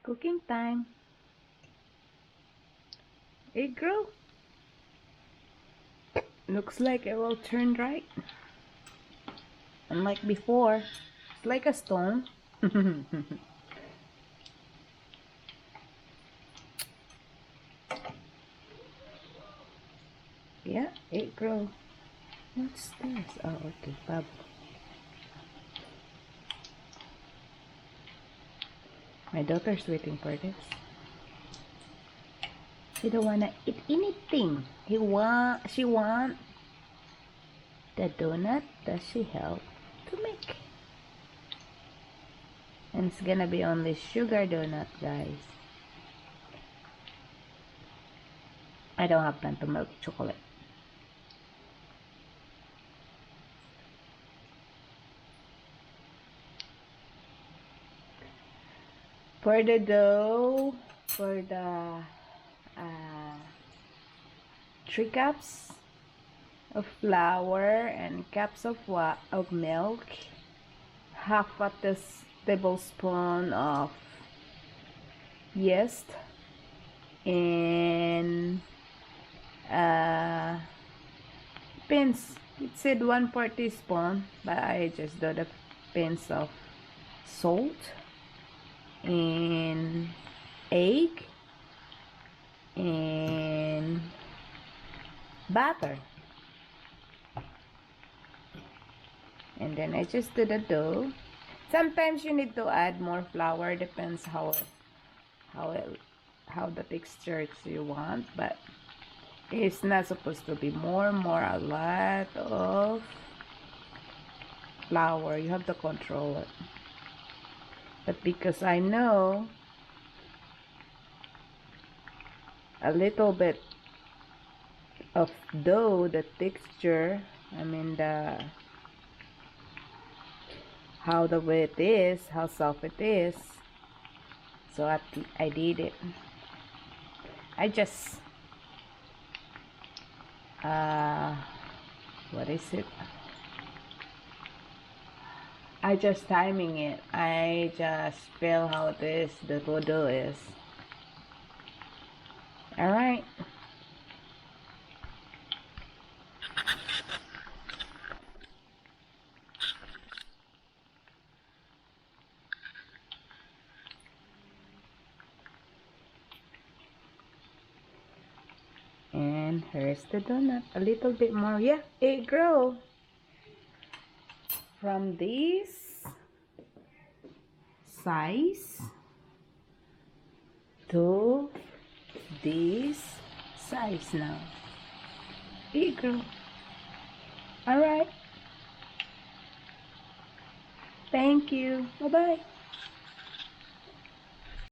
Cooking time. It grew. Looks like it will turn right. Unlike before, it's like a stone. Yeah, it grew. What's this? Oh, okay, bubble. My daughter's waiting for this. She don't wanna eat anything. She want the donut that she helped to make. And it's gonna be only sugar donut, guys. I don't have time to melt chocolate. For the dough, for the 3 cups of flour and cups of milk, half a tablespoon of yeast, and pins. It said 1/4 teaspoon, but I just do the pins of salt and egg and butter, and then I just do the dough. Sometimes you need to add more flour, depends how the texture you want, but it's not supposed to be more a lot of flour. You have to control it. But because I know a little bit of dough, the texture, I mean how the way it is, how soft it is, so I did it. I just what is it? I just timing it. I just feel how the dough is. All right. And here's the donut. A little bit more. Yeah, it grew from this size to this size now. It grew. All right. Thank you. Bye-bye.